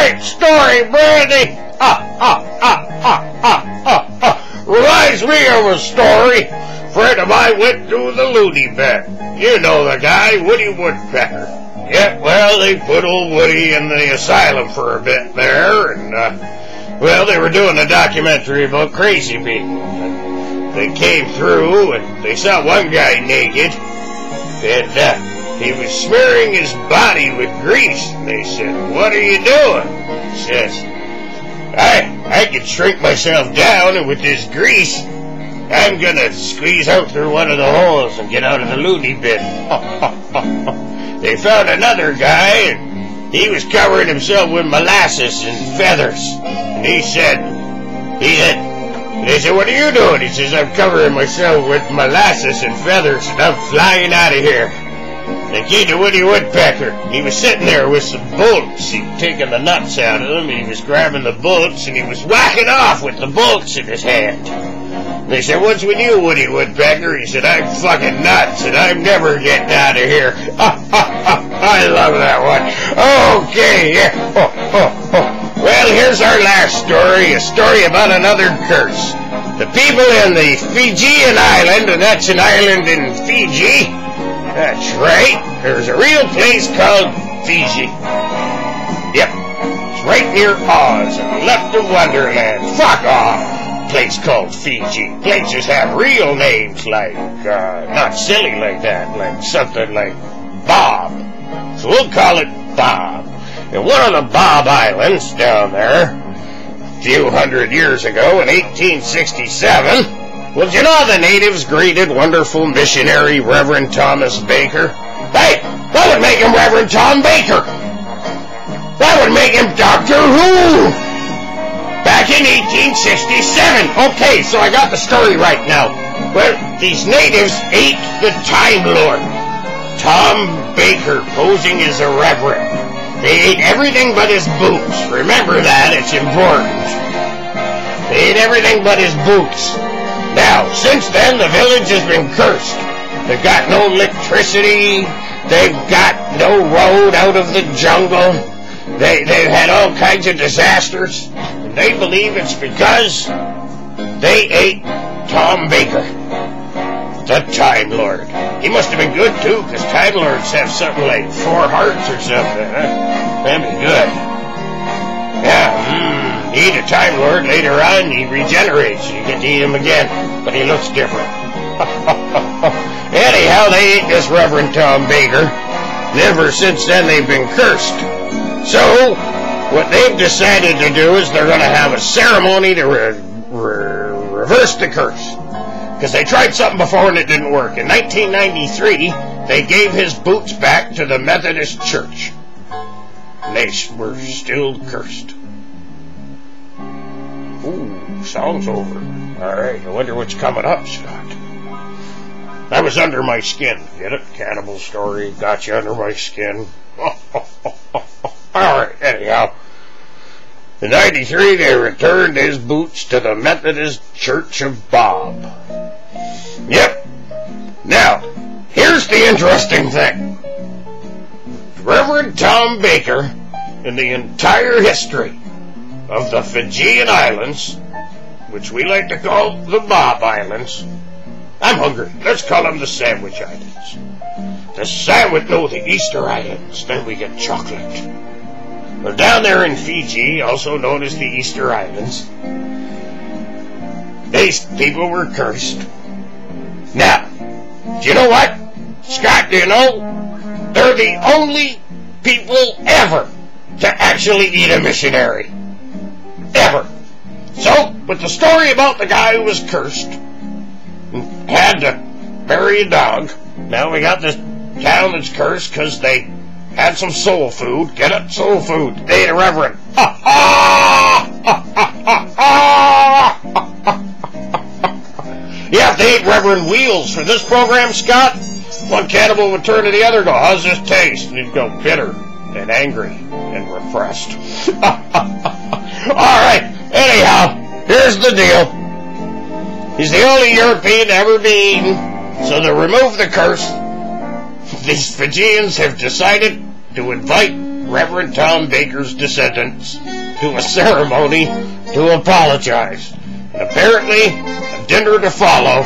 great story, Brandy. Reminds me of a story. A friend of mine went to the loony bin. You know the guy, Woody Woodpecker. Yeah, well, they put old Woody in the asylum for a bit there, and, well, they were doing a documentary about crazy people. They came through, and they saw one guy naked, and, he was smearing his body with grease. And they said, "What are you doing?" He says, I can shrink myself down, and with this grease, I'm gonna squeeze out through one of the holes and get out of the loony bin. They found another guy, and he was covering himself with molasses and feathers. And they said, "What are you doing?" He says, "I'm covering myself with molasses and feathers, and I'm flying out of here." They came to Woody Woodpecker. He was sitting there with some bolts. He'd taken the nuts out of them, and he was grabbing the bolts, and he was whacking off with the bolts in his hand. And they said, "What's with you, Woody Woodpecker?" He said, "I'm fucking nuts, and I'm never getting out of here." I love that one. Okay, yeah. Well, here's our last story, a story about another curse. The people in the Fijian island, and that's an island in Fiji. That's right. There's a real place called Fiji. Yep. It's right near Oz and left of Wonderland. Fuck off. Place called Fiji. Places have real names like, not silly like that, like something like Bob. So we'll call it Bob. And one of the Bob Islands down there, a few hundred years ago in 1867, well, you know the natives greeted wonderful missionary Reverend Thomas Baker? Hey, that would make him Reverend Tom Baker. That would make him Doctor Who. Back in 1867. Okay, so I got the story right now. Well, these natives ate the Time Lord, Tom Baker, posing as a reverend. They ate everything but his boots. Remember that, it's important. They ate everything but his boots. Now, since then, the village has been cursed. They've got no electricity. They've got no road out of the jungle. They've had all kinds of disasters. And they believe it's because they ate Tom Baker, the Time Lord. He must have been good, too, because Time Lords have something like 4 hearts or something, huh? That'd be good. Yeah, eat a Time Lord, later on he regenerates. You get to eat him again, but he looks different. Anyhow, they ate this Reverend Tom Baker. Ever since then, they've been cursed. So, what they've decided to do is they're going to have a ceremony to reverse the curse. Because they tried something before and it didn't work. In 1993, they gave his boots back to the Methodist Church. And they were still cursed. Ooh, song's over. Alright, I wonder what's coming up, Scott. That was Under My Skin. Get it? Cannibal story. Got you under my skin. Alright, anyhow. In 93, they returned his boots to the Methodist Church of Bob. Yep. Now, here's the interesting thing. Reverend Tom Baker, in the entire history of the Fijian Islands, which we like to call the Bob Islands. I'm hungry. Let's call them the Sandwich Islands. The Easter Islands. Then we get chocolate. Well, down there in Fiji, also known as the Easter Islands, these people were cursed. Now, do you know what? Scott, do you know? They're the only people ever to actually eat a missionary. Ever. So, with the story about the guy who was cursed and had to bury a dog, now we got this town that's cursed because they had some soul food. Get it? Soul food. They ate a reverend. Yeah, if they ate Reverend Wheels for this program, Scott, one cannibal would turn to the other and go, "How's this taste?" And he'd go, "Bitter and angry and repressed." Alright, anyhow, here's the deal. He's the only European to ever be eaten, so to remove the curse, these Fijians have decided to invite Reverend Tom Baker's descendants to a ceremony to apologize. And apparently, a dinner to follow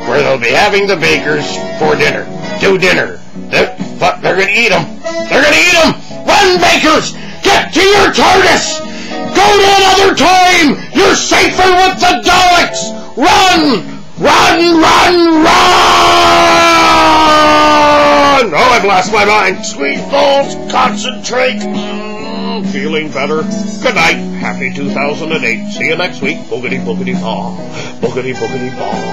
where they'll be having the Bakers for dinner. To dinner. They're going to eat them. They're going to eat them! Run, Bakers! Get to your TARDIS! Go to another time! You're safer with the Daleks! Run! Run, run, run! Oh, I've lost my mind. Squeeze balls, concentrate. Feeling better. Good night. Happy 2008. See you next week. Boogity, boogity, ball. Boogity, boogity, ball.